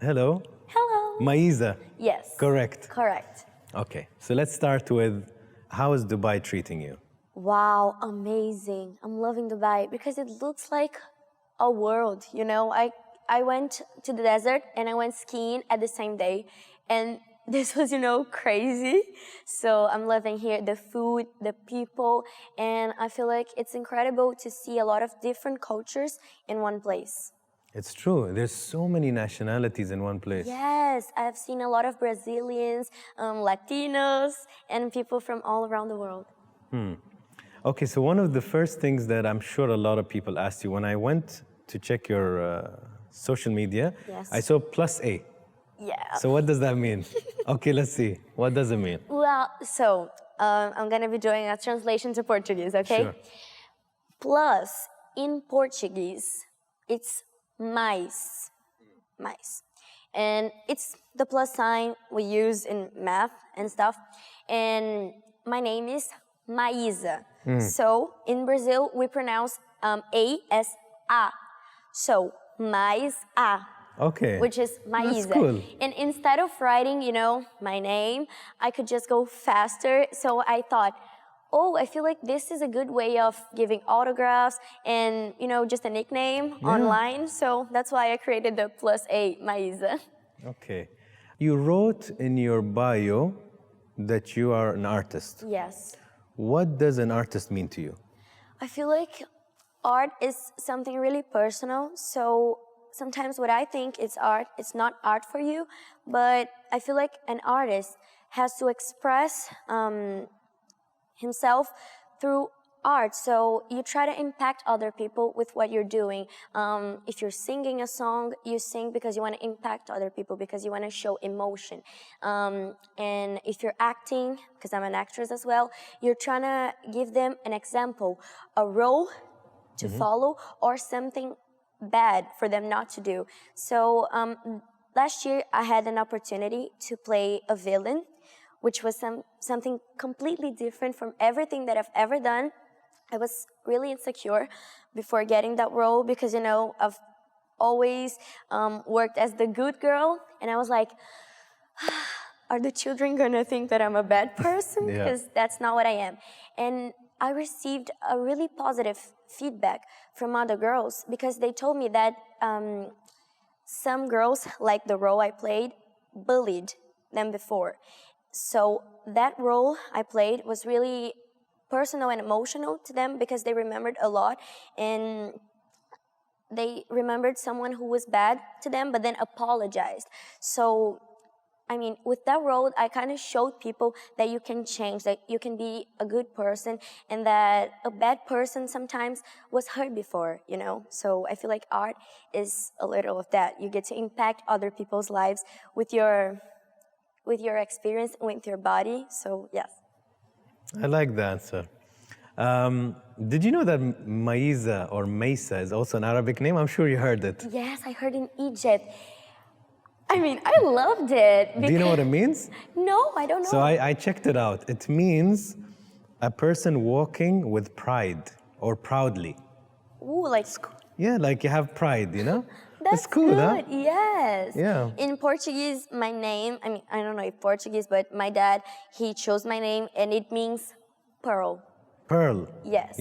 Hello. Hello. Maisa. Yes. Correct. Correct. Okay, so let's start with how is Dubai treating you? Wow, amazing. I'm loving Dubai because it looks like a world, you know. I went to the desert and I went skiing at the same day, and this was, crazy. So I'm loving here the food, the people, and I feel like it's incredible to see a lot of different cultures in one place. It's true. There's so many nationalities in one place. Yes, I've seen a lot of Brazilians, Latinos, and people from all around the world. Okay, so one of the first things that I'm sure a lot of people asked you when I went to check your social media, Yes. I saw +A. Yeah. So what does that mean? Okay, let's see. What does it mean? Well, so I'm going to be doing a translation to Portuguese, okay? Sure. Plus, in Portuguese, it's mais. Mais. And it's the plus sign we use in math and stuff. And my name is Maisa. So in Brazil, we pronounce A as A. So, mais A. Okay. Which is Maisa. That's cool. And instead of writing, my name, I could just go faster. So I thought, I feel like this is a good way of giving autographs and, just a nickname online. So that's why I created the +A, Maisa. Okay. You wrote in your bio that you are an artist. Yes. What does an artist mean to you? I feel like art is something really personal. So sometimes what I think is art, it's not art for you, but I feel like an artist has to express himself through art. So you try to impact other people with what you're doing. If you're singing a song, you sing because you want to impact other people, because you want to show emotion. And if you're acting, because I'm an actress as well, you're trying to give them an example, a role to follow, or something bad for them not to do. So last year I had an opportunity to play a villain, which was something completely different from everything that I've ever done. I was really insecure before getting that role because, I've always worked as the good girl. And I was like, are the children going to think that I'm a bad person? Because that's not what I am. And I received a really positive feedback from other girls because they told me that some girls, like the role I played, bullied them before. So that role I played was really personal and emotional to them because they remembered a lot, and they remembered someone who was bad to them but then apologized. So, with that role, I kind of showed people that you can change, that you can be a good person, and that a bad person sometimes was hurt before, So I feel like art is a little of that. You get to impact other people's lives with your experience, with your body. So, yes. I like the answer. Did you know that Maisa or Mesa is also an Arabic name? I'm sure you heard it. Yes, I heard in Egypt. I loved it. Do you know what it means? No, I don't know. So I checked it out. It means a person walking with pride or proudly. Ooh, like... Yeah, like you have pride, That's it's cool, good, huh? yes. Yeah. In Portuguese, my name, I don't know if Portuguese, but my dad, he chose my name and it means pearl. Pearl. Yes.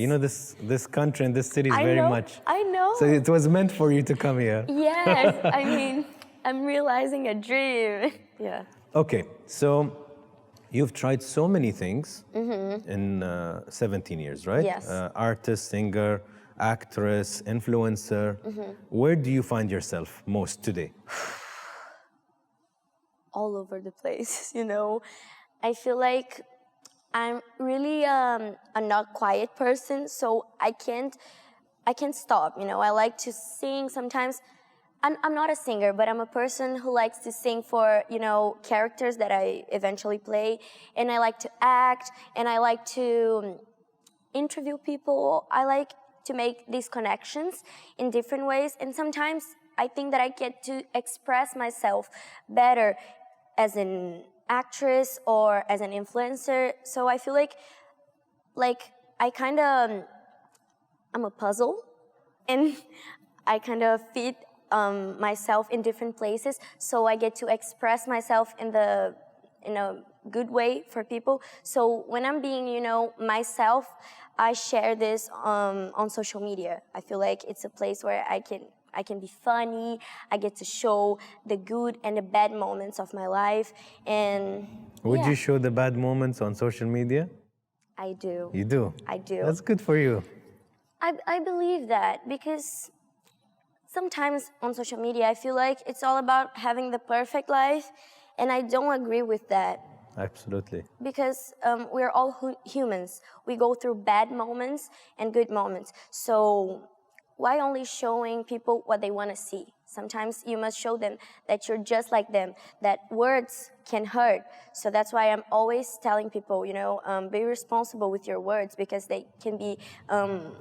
This country and this city is very much. I know. So it was meant for you to come here. Yes, I'm realizing a dream. Yeah. Okay, so you've tried so many things in 17 years, right? Yes. Artist, singer, actress, influencer. Where do you find yourself most today? All over the place, I feel like I'm really a not quiet person, so I can't stop, I like to sing sometimes. I'm not a singer, but I'm a person who likes to sing for, characters that I eventually play, and I like to act, and I like to interview people. I like to make these connections in different ways, and sometimes I think that I get to express myself better as an actress or as an influencer. So I feel like I kind of, I'm a puzzle, and I kind of fit myself in different places, so I get to express myself in a good way for people. So when I'm being, myself, I share this on social media. I feel like it's a place where I can be funny. I get to show the good and the bad moments of my life. And Would yeah, you show the bad moments on social media? I do. You do? I do. That's good for you. I believe that because sometimes on social media, I feel like it's all about having the perfect life, and I don't agree with that. Absolutely. Because we're all humans. We go through bad moments and good moments. So why only showing people what they want to see? Sometimes you must show them that you're just like them, that words can hurt. So that's why I'm always telling people, be responsible with your words, because they can be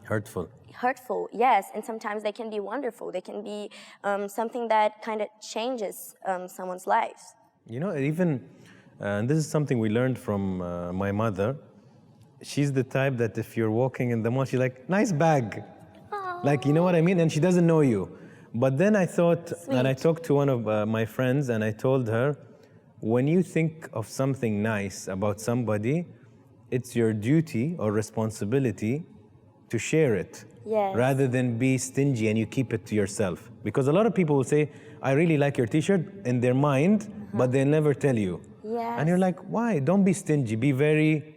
Hurtful. hurtful, yes, and sometimes they can be wonderful. They can be something that kind of changes someone's life. Even, and this is something we learned from my mother. She's the type that if you're walking in the mall, she's like, nice bag. Aww. Like, you know what I mean? And she doesn't know you. But then I thought, Sweet. and I talked to one of my friends, and I told her, when you think of something nice about somebody, it's your duty or responsibility to share it. Yes. Rather than be stingy and you keep it to yourself. Because a lot of people will say, I really like your t-shirt in their mind, but they never tell you. Yes. And you're like, why? Don't be stingy. Be very,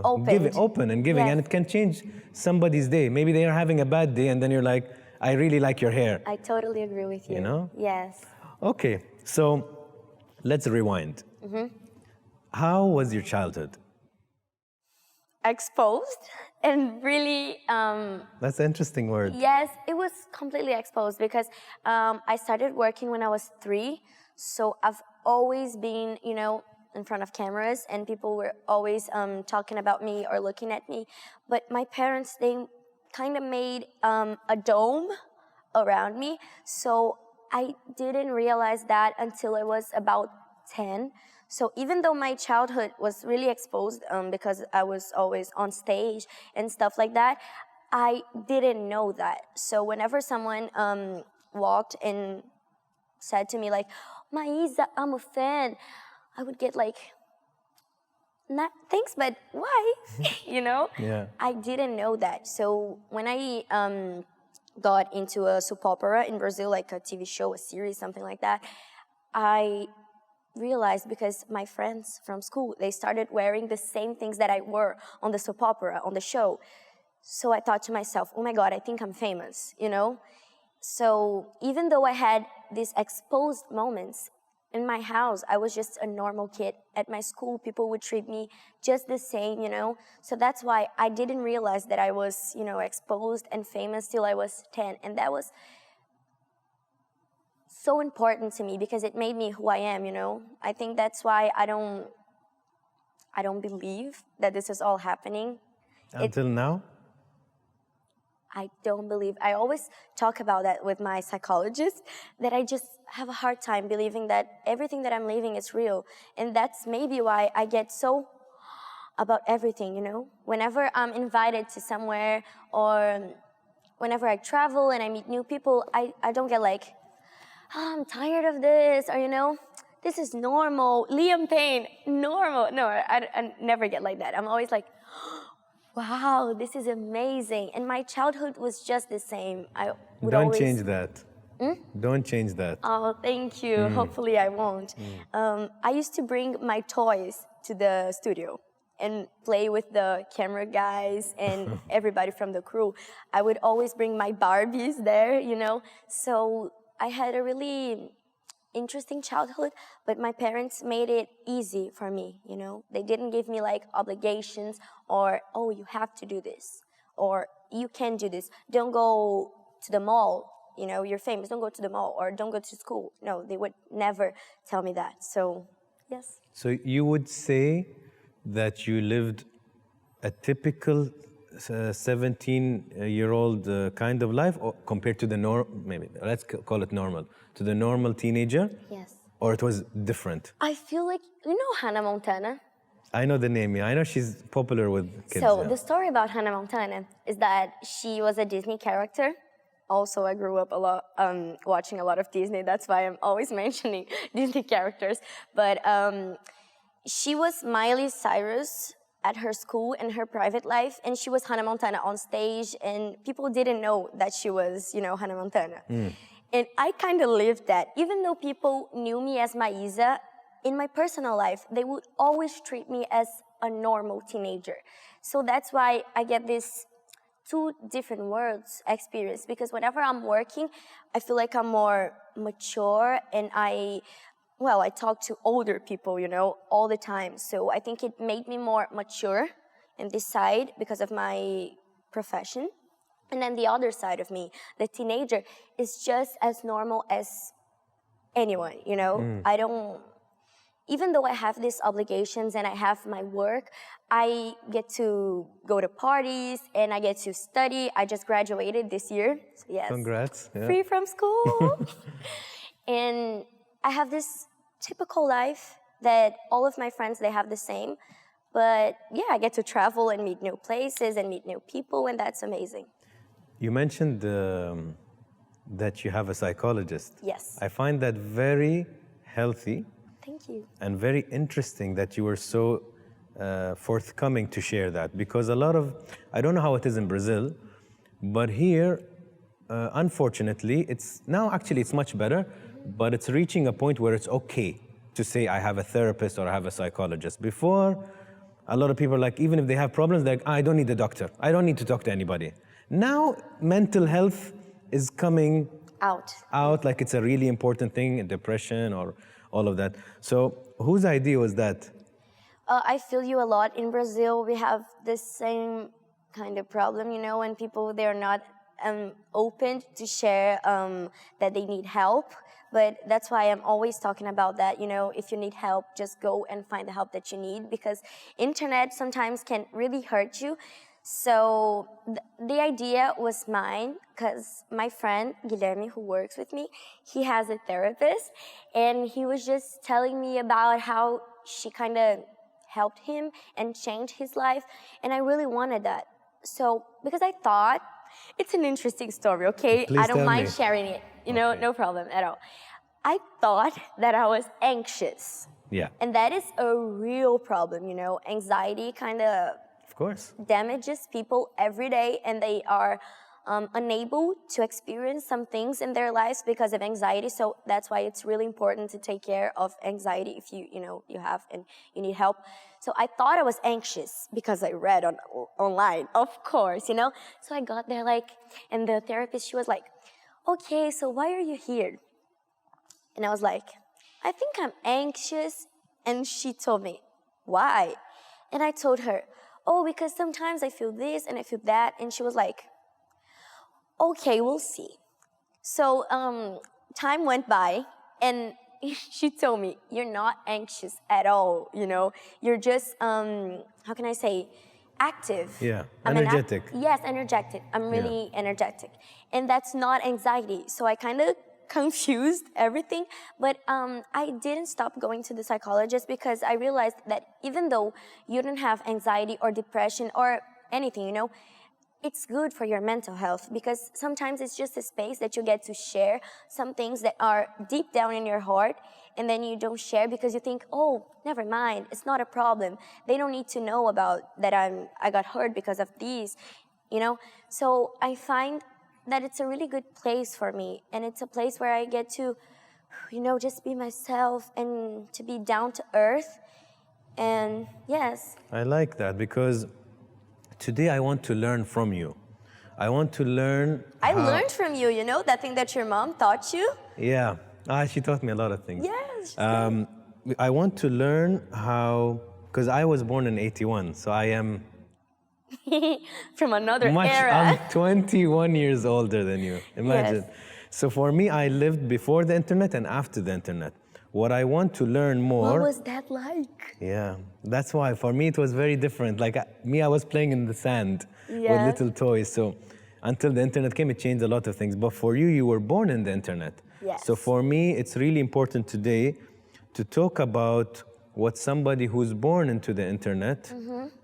open and giving. Yes. And it can change somebody's day. Maybe they are having a bad day and then you're like, I really like your hair. I totally agree with you. You know? Yes. Okay, so let's rewind. How was your childhood? Exposed and really That's an interesting word. yes, it was completely exposed because I started working when I was 3, so I've always been in front of cameras, and people were always talking about me or looking at me. But my parents, they kind of made a dome around me, so I didn't realize that until I was about 10. So even though my childhood was really exposed because I was always on stage and stuff like that, I didn't know that. So whenever someone walked and said to me like, Maisa, I'm a fan, I would get like, not thanks, but why? Yeah. I didn't know that. So when I got into a soap opera in Brazil, like a TV show, a series, something like that, I realized because my friends from school, they started wearing the same things that I wore on the soap opera, on the show. So I thought to myself, oh my God, I think I'm famous, So even though I had these exposed moments, in my house, I was just a normal kid. At my school, people would treat me just the same, So that's why I didn't realize that I was, exposed and famous till I was 10. And that was so important to me because it made me who I am, I think that's why I don't believe that this is all happening. Until now? I don't believe. I always talk about that with my psychologist, that I just have a hard time believing that everything that I'm living is real. And that's maybe why I get so about everything, Whenever I'm invited to somewhere or whenever I travel and I meet new people, I don't get like, I'm tired of this, or, this is normal. Liam Payne, normal. No, I never get like that. I'm always like, wow, this is amazing. And my childhood was just the same. I would Don't always... change that. Don't change that. Oh, thank you. Hopefully I won't. I used to bring my toys to the studio and play with the camera guys and everybody from the crew. I would always bring my Barbies there, So I had a really interesting childhood, but my parents made it easy for me, They didn't give me like obligations or, oh, you have to do this, or you can do this. Don't go to the mall, you're famous, don't go to the mall, or don't go to school. No, they would never tell me that. So, yes. So you would say that you lived a typical 17-year-old kind of life, or compared to the maybe let's call it normal, to the normal teenager? Yes. Or it was different? I feel like, Hannah Montana? I know the name, yeah. I know she's popular with kids. So yeah. the story about Hannah Montana is that she was a Disney character also I grew up a lot watching a lot of Disney. That's why I'm always mentioning Disney characters. But she was Miley Cyrus at her school and her private life, and she was Hannah Montana on stage, and people didn't know that she was, Hannah Montana. And I kind of lived that. Even though people knew me as Maisa, in my personal life, they would always treat me as a normal teenager. So that's why I get this two different worlds experience, because whenever I'm working, I feel like I'm more mature, and I talk to older people, all the time. So I think it made me more mature in this side because of my profession. And then the other side of me, the teenager, is just as normal as anyone, I don't, even though I have these obligations and I have my work, I get to go to parties and I get to study. I just graduated this year. So yes. Congrats. Yeah. Free from school. And I have this typical life that all of my friends, they have the same. But yeah, I get to travel and meet new places and meet new people, and that's amazing. You mentioned that you have a psychologist. Yes. I find that very healthy. Thank you. And very interesting that you were so forthcoming to share that, because I don't know how it is in Brazil, but here, unfortunately, it's much better, but it's reaching a point where it's okay to say I have a therapist or I have a psychologist. Before, a lot of people are like, even if they have problems, they're like, I don't need a doctor. I don't need to talk to anybody. Now, mental health is coming out like it's a really important thing, depression or all of that. So whose idea was that? I feel you a lot. In Brazil, we have the same kind of problem, when people, they're not open to share that they need help. But that's why I'm always talking about that, if you need help, just go and find the help that you need, because internet sometimes can really hurt you. So the idea was mine, because my friend Guilherme, who works with me, he has a therapist, and he was just telling me about how she kind of helped him and changed his life, and I really wanted that. So because I thought, it's an interesting story, okay? Please I don't mind me. sharing it, Okay. no problem at all. I thought that I was anxious. Yeah. And that is a real problem, Anxiety kind of Course. damages people every day, and they are unable to experience some things in their lives because of anxiety. So that's why it's really important to take care of anxiety if you have and you need help. So I thought I was anxious because I read online, of course, So I got there and the therapist, she was like, okay, so why are you here? And I was like, I think I'm anxious. And she told me, why? And I told her, oh, because sometimes I feel this and I feel that. And she was like, okay, we'll see. So time went by, and she told me, you're not anxious at all, You're just, how can I say, active. Yeah, energetic. Yes, energetic. I'm really energetic. And that's not anxiety. So I kind of confused everything, but I didn't stop going to the psychologist, because I realized that even though you don't have anxiety or depression or anything, it's good for your mental health, because sometimes it's just a space that you get to share some things that are deep down in your heart, and then you don't share because you think, oh, never mind, it's not a problem. They don't need to know about that I got hurt because of these, So I find that it's a really good place for me, and it's a place where I get to, just be myself and to be down to earth. And yes. I like that, because today I want to learn from you. I want to learn. I learned from you, that thing that your mom taught you. Yeah, she taught me a lot of things. Yes. I want to learn how, because I was born in 81, so I am from another era. I'm 21 years older than you. Imagine. Yes. So for me, I lived before the internet and after the internet. What I want to learn more. What was that like? Yeah, that's why for me it was very different. I was playing in the sand with little toys. So until the internet came, it changed a lot of things. But for you, you were born in the internet. Yes. So for me, it's really important today to talk about what somebody who's born into the internet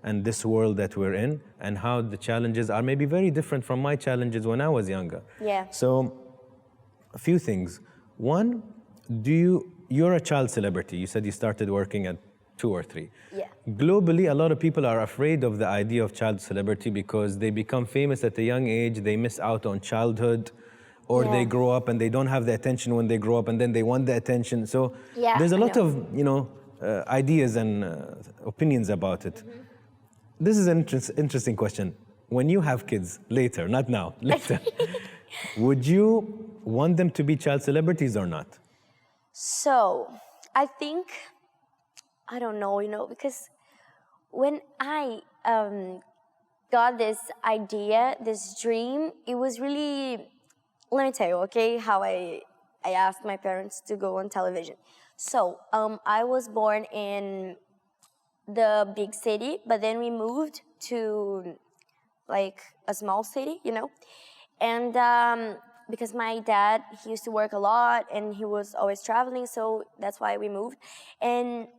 and this world that we're in, and how the challenges are maybe very different from my challenges when I was younger. Yeah. So, a few things. One, you're a child celebrity. You said you started working at 2 or 3. Yeah. Globally, a lot of people are afraid of the idea of child celebrity because they become famous at a young age, they miss out on childhood, or Yeah. they grow up and they don't have the attention when they grow up, and then they want the attention. So Yeah, there's a I lot know. of ideas and opinions about it. This is an interesting question. When you have kids later, not now, later, would you want them to be child celebrities or not? So, I think, I don't know, because when I got this idea, this dream, it was really, let me tell you, okay, how I asked my parents to go on television. So, I was born in the big city, but then we moved to like a small city, and because my dad, he used to work a lot and he was always traveling, so that's why we moved. And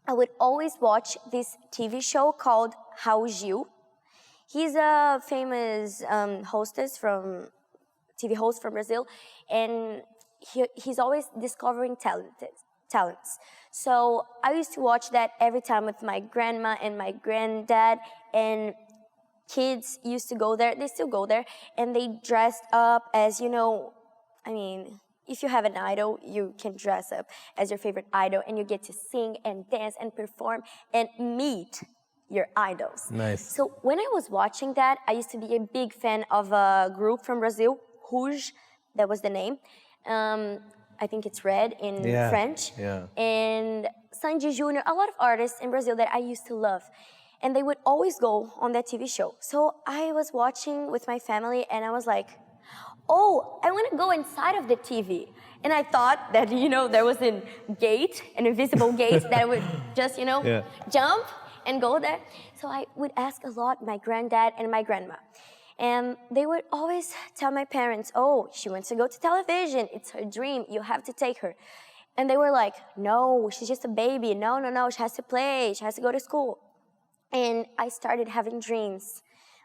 I would always watch this TV show called How Gil. He's a famous TV host from Brazil, and he's always discovering talents. So I used to watch that every time with my grandma and my granddad, and kids used to go there, they still go there, and they dressed up as, if you have an idol, you can dress up as your favorite idol, and you get to sing and dance and perform and meet your idols. Nice. So when I was watching that, I used to be a big fan of a group from Brazil, Rouge, that was the name. I think it's red in French. Yeah. And Sandy Jr., a lot of artists in Brazil that I used to love. And they would always go on that TV show. So I was watching with my family, and I was like, oh, I want to go inside of the TV. And I thought that, there was a gate, an invisible gate that I would just, jump and go there. So I would ask a lot my granddad and my grandma. And they would always tell my parents, oh, she wants to go to television. It's her dream. You have to take her. And they were like, no, she's just a baby. No, she has to play. She has to go to school. And I started having dreams.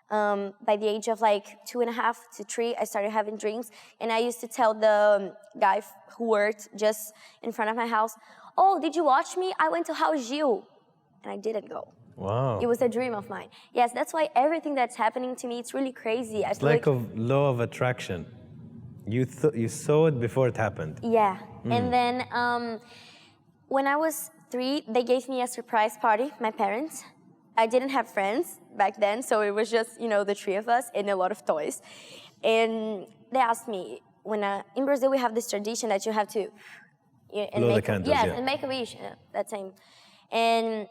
By the age of like 2.5 to 3, I started having dreams. And I used to tell the guy who worked just in front of my house, oh, did you watch me? I went to House Gil. And I didn't go. Wow. It was a dream of mine. Yes, that's why everything that's happening to me, it's really crazy. It's like a law of attraction. You saw it before it happened. Yeah. And then when I was 3, they gave me a surprise party, my parents. I didn't have friends back then, so it was just, the 3 of us and a lot of toys. And they asked me, in Brazil we have this tradition that you have to blow the candles, and make a wish, that same. And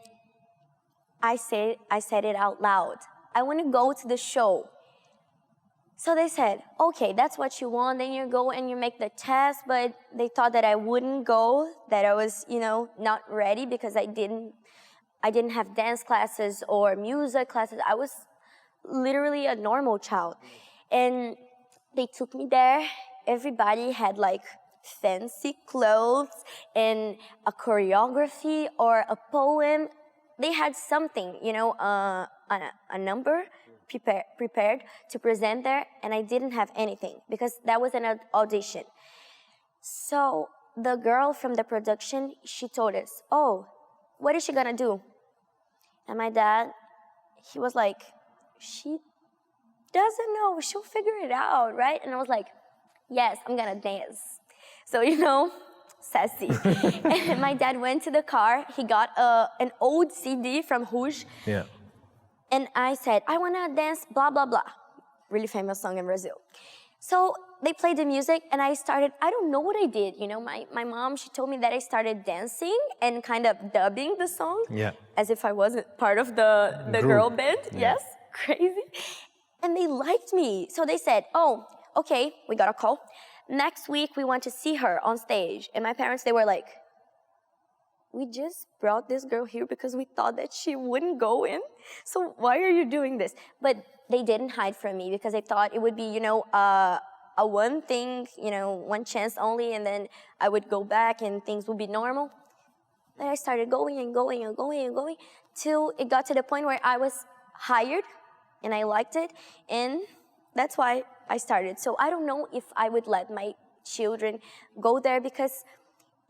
I said it out loud. I want to go to the show. So they said, okay, that's what you want, then you go and you make the test, but they thought that I wouldn't go, that I was, not ready because I didn't have dance classes or music classes. I was literally a normal child. And they took me there. Everybody had like fancy clothes and a choreography or a poem. They had something, a number prepared to present there, and I didn't have anything because that was an audition. So the girl from the production, she told us, oh, what is she gonna do? And my dad, he was like, she doesn't know, she'll figure it out, right? And I was like, yes, I'm gonna dance. So, sassy. And my dad went to the car, he got an old CD from Rouge. Yeah. And I said, I wanna dance blah, blah, blah. Really famous song in Brazil. So they played the music and I started, I don't know what I did. My mom, she told me that I started dancing and kind of dubbing the song. Yeah. As if I wasn't part of the girl band. Yeah. Yes, crazy. And they liked me. So they said, oh, okay, we got a call. Next week, we want to see her on stage. And my parents, they were like, we just brought this girl here because we thought that she wouldn't go in. So why are you doing this? But they didn't hide from me because they thought it would be, a one thing, one chance only, and then I would go back and things would be normal. Then I started going and going and going and going till it got to the point where I was hired and I liked it. And that's why I started. So I don't know if I would let my children go there, because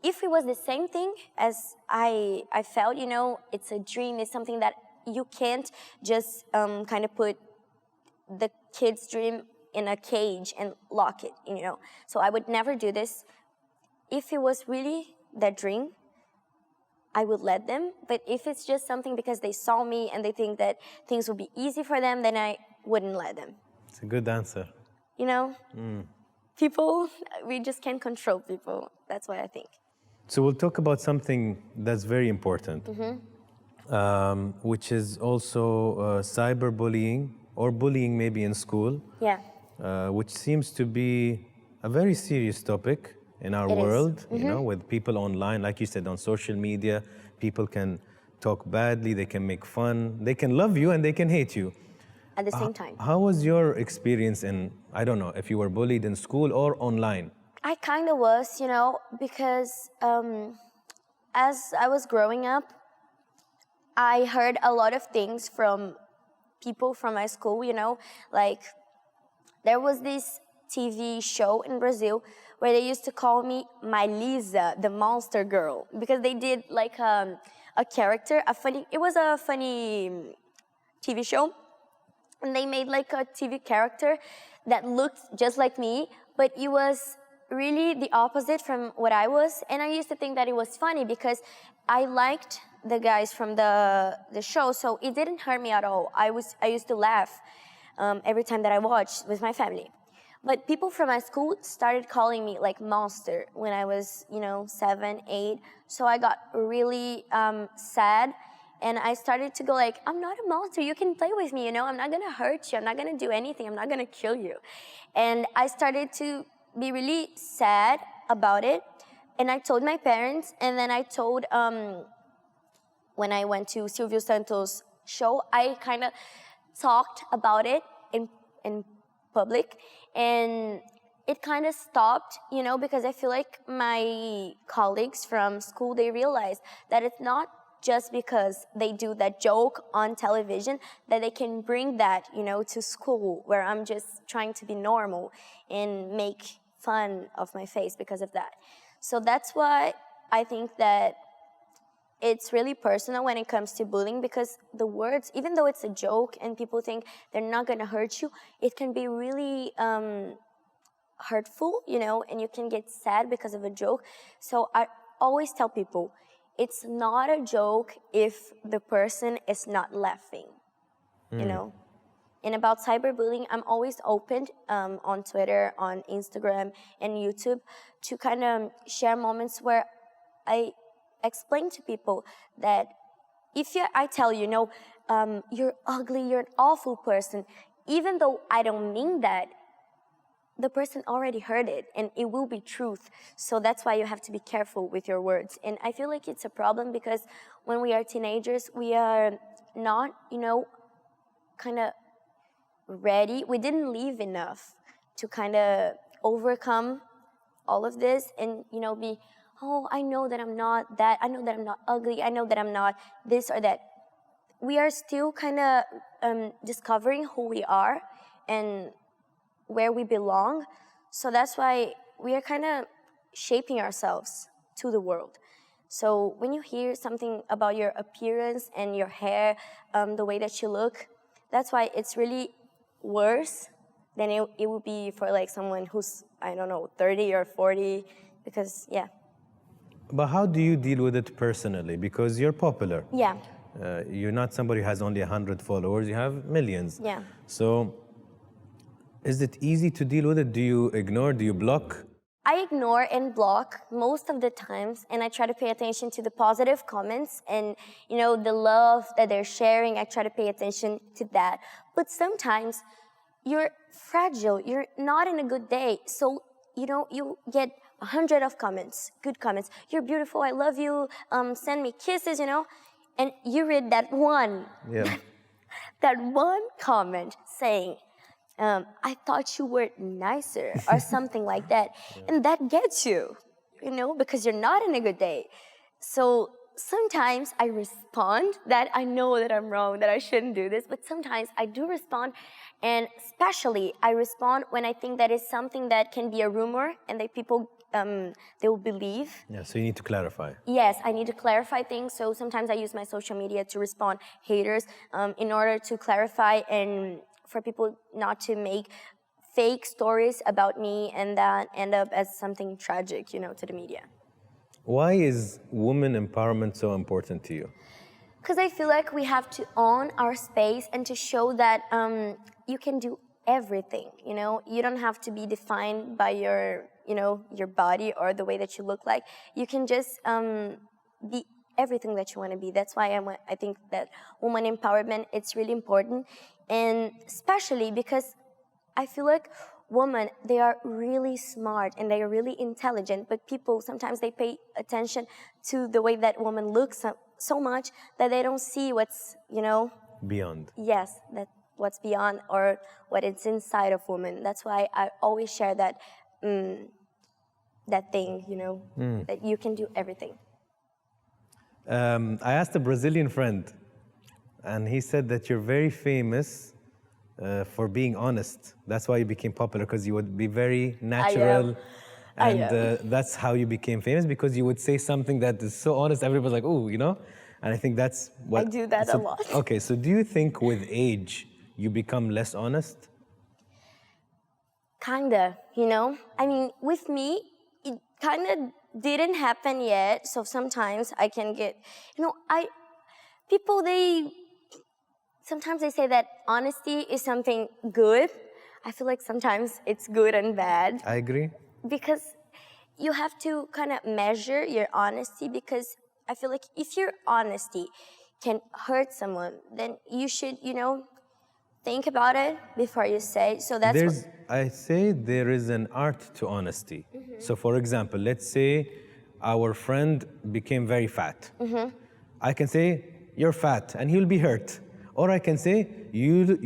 if it was the same thing as I felt, you know, it's a dream, it's something that you can't just kind of put the kid's dream in a cage and lock it, you know. So I would never do this. If it was really that dream, I would let them. But if it's just something because they saw me and they think that things will be easy for them, then I wouldn't let them. It's a good answer. You know, people, we just can't control people. That's what I think. So we'll talk about something that's very important, which is also cyberbullying or bullying maybe in school, Yeah. which seems to be a very serious topic in our world, you know, with people online, like you said, on social media. People can talk badly, they can make fun, they can love you and they can hate you. At the same time. How was your experience in, I don't know, if you were bullied in school or online? I kind of was, you know, because as I was growing up, I heard a lot of things from people from my school, you know, like there was this TV show in Brazil where they used to call me Lisa, the monster girl, because they did like a character, it was a funny TV show, and they made like a TV character that looked just like me, but it was really the opposite from what I was. And I used to think that it was funny because I liked the guys from the show, so it didn't hurt me at all. I used to laugh every time that I watched with my family. But people from my school started calling me like monster when I was, you know, 7, 8. So I got really sad, and I started to go like, I'm not a monster, you can play with me, you know, I'm not gonna hurt you, I'm not gonna do anything, I'm not gonna kill you. And I started to be really sad about it, and I told my parents, and then I told, when I went to Silvio Santos' show, I kind of talked about it in public, and it kind of stopped, you know, because I feel like my colleagues from school, they realized that it's not just because they do that joke on television that they can bring that, you know, to school, where I'm just trying to be normal and make fun of my face because of that. So that's why I think that it's really personal when it comes to bullying, because the words, even though it's a joke and people think they're not going to hurt you, it can be really hurtful, you know, and you can get sad because of a joke. So I always tell people, it's not a joke if the person is not laughing, you know. And about cyberbullying, I'm always open on Twitter, on Instagram, and YouTube to kind of share moments where I explain to people that if I tell you, no, you're ugly, you're an awful person, even though I don't mean that, the person already heard it, and it will be truth. So that's why you have to be careful with your words. And I feel like it's a problem because when we are teenagers, we are not, you know, kind of ready. We didn't live enough to kind of overcome all of this and, you know, be, oh, I know that I'm not that. I know that I'm not ugly. I know that I'm not this or that. We are still kind of discovering who we are and where we belong. So that's why we are kind of shaping ourselves to the world. So when you hear something about your appearance and your hair, the way that you look, that's why it's really worse than it would be for like someone who's, I don't know, 30 or 40, because, yeah. But how do you deal with it personally? Because you're popular. Yeah. You're not somebody who has only 100 followers, you have millions. Yeah. So is it easy to deal with it? Do you ignore, do you block? I ignore and block most of the times, and I try to pay attention to the positive comments and, you know, the love that they're sharing. I try to pay attention to that. But sometimes you're fragile, you're not in a good day. So, you know, you get 100 of comments, good comments. You're beautiful, I love you, send me kisses, you know. And you read that one, that one comment saying, I thought you were nicer or something like that. And that gets you, you know, because you're not in a good day. So sometimes I respond that I know that I'm wrong, that I shouldn't do this, but sometimes I do respond, and especially I respond when I think that is something that can be a rumor and that people they will believe. Yeah, so you need to clarify. Yes, I need to clarify things, so sometimes I use my social media to respond haters in order to clarify and for people not to make fake stories about me and that end up as something tragic, to the media. Why is women empowerment so important to you? Because I feel like we have to own our space and to show that you can do everything, You don't have to be defined by your body or the way that you look like. You can just be everything that you want to be. That's why I think that woman empowerment, it's really important. And especially because I feel like women, they are really smart and they are really intelligent, but people, sometimes they pay attention to the way that woman looks so much that they don't see what's, Beyond. Yes, that what's beyond or what is inside of women. That's why I always share that that thing, that you can do everything. I asked a Brazilian friend, and he said that you're very famous for being honest. That's why you became popular, because you would be very natural. And that's how you became famous, because you would say something that is so honest, everybody's like, oh, And I think that's what... I do that a lot. Okay, so do you think with age, you become less honest? Kinda, I mean, with me, it kinda didn't happen yet. So sometimes I can get, people, sometimes they say that honesty is something good. I feel like sometimes it's good and bad. I agree. Because you have to kind of measure your honesty, because I feel like if your honesty can hurt someone, then you should, think about it before you say. So that's I say there is an art to honesty. So for example, let's say our friend became very fat. I can say, you're fat, and he'll be hurt. Or I can say, you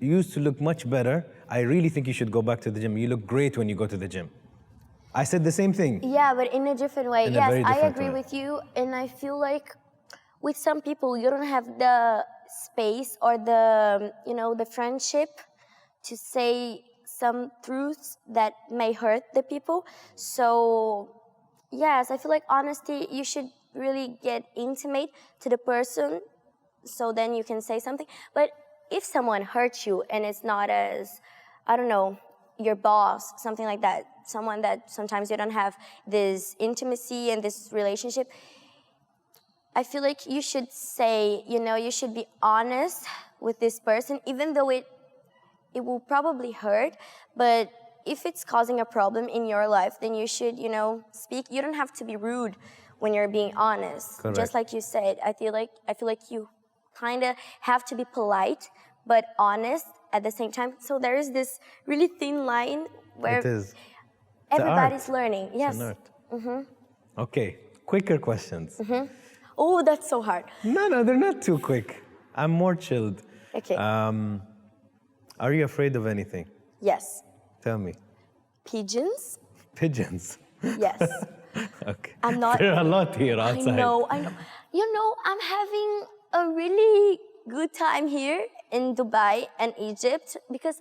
used to look much better. I really think you should go back to the gym. You look great when you go to the gym. I said the same thing. Yeah, but in a different way. Yes, I agree way. with you. And I feel like with some people, you don't have the space or the, the friendship to say some truths that may hurt the people. So, yes, I feel like honesty, you should really get intimate to the person, so then you can say something. But if someone hurts you and it's not as, I don't know, your boss, something like that, someone that sometimes you don't have this intimacy and this relationship, I feel like you should say, you should be honest with this person, even though it will probably hurt. But if it's causing a problem in your life, then you should, speak. You don't have to be rude when you're being honest. Correct. Just like you said, I feel like you kind of have to be polite but honest at the same time. So there is this really thin line where everybody's learning. Yes. It's an art. Okay, quicker questions. Oh, that's so hard. No, they're not too quick. I'm more chilled. Okay. Are you afraid of anything? Yes. Tell me. Pigeons? Pigeons? Yes. Okay. I'm not. There are a lot here outside. I know. I'm having a really good time here in Dubai and Egypt, because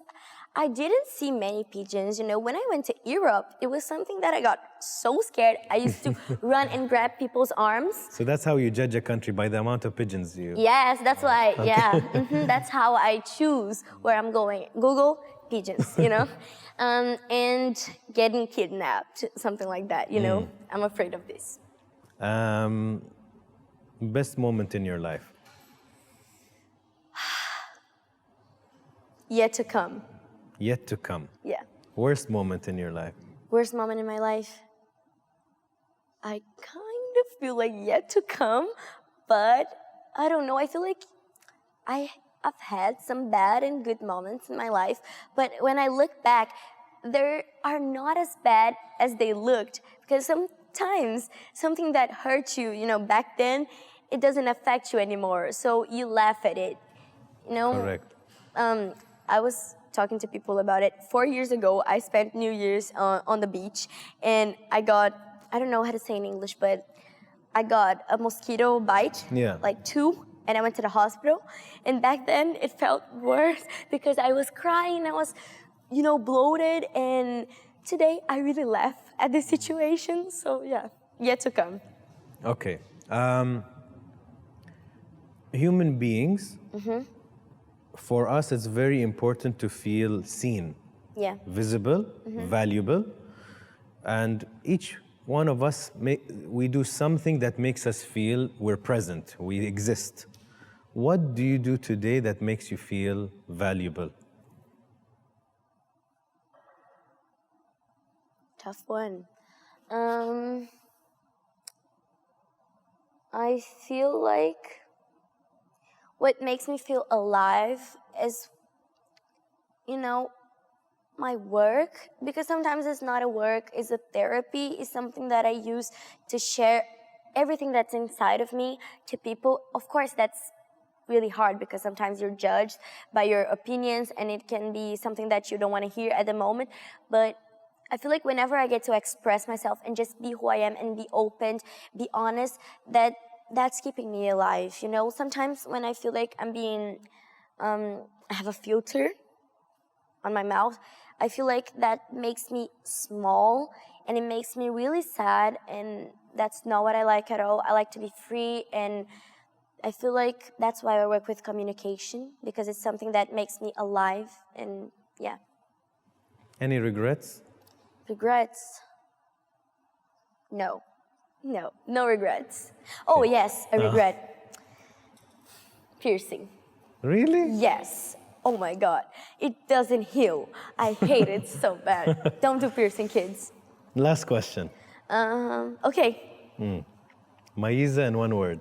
I didn't see many pigeons. When I went to Europe, it was something that I got so scared. I used to run and grab people's arms. So that's how you judge a country, by the amount of pigeons you... Yes, that's why, yeah. That's how I choose where I'm going. Google pigeons, and getting kidnapped, something like that, I'm afraid of this. Best moment in your life? Yet to come. Yet to come. Yeah. Worst moment in your life? Worst moment in my life? I kind of feel like yet to come, but I don't know. I feel like I've had some bad and good moments in my life, but when I look back, they are not as bad as they looked, because sometimes something that hurt you, back then, it doesn't affect you anymore, so you laugh at it, Correct. I was talking to people about it. 4 years ago, I spent New Year's on the beach, and I got, I don't know how to say in English, but I got a mosquito bite, Yeah. like 2, and I went to the hospital. And back then, it felt worse because I was crying, I was, bloated. And today, I really laugh at this situation. So yeah, yet to come. Okay. Human beings, for us, it's very important to feel seen, Yeah. visible, valuable, and each one of us, we do something that makes us feel we're present, we exist. What do you do today that makes you feel valuable? Tough one. I feel like what makes me feel alive is, my work, because sometimes it's not a work, it's a therapy, it's something that I use to share everything that's inside of me to people. Of course, that's really hard because sometimes you're judged by your opinions and it can be something that you don't want to hear at the moment. But I feel like whenever I get to express myself and just be who I am and be open, be honest, that's keeping me alive. Sometimes when I feel like I'm being, I have a filter on my mouth, I feel like that makes me small and it makes me really sad, and that's not what I like at all. I like to be free, and I feel like that's why I work with communication, because it's something that makes me alive. And yeah. Any regrets? Regrets? No regrets. Oh yes, a regret. Piercing. Really? Yes. Oh my God, it doesn't heal. I hate it so bad. Don't do piercing, kids. Last question. Okay. Maisa in one word.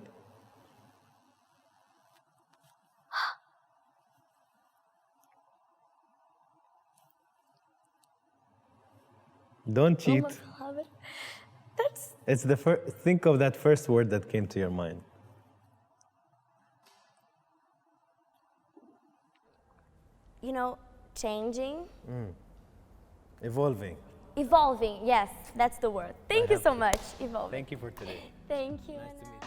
Don't cheat. That's It's the first. Think of that first word that came to your mind. changing. Evolving. Evolving, yes, that's the word. Thank you so much. Evolving. Thank you for today. Thank you. Nice to meet you.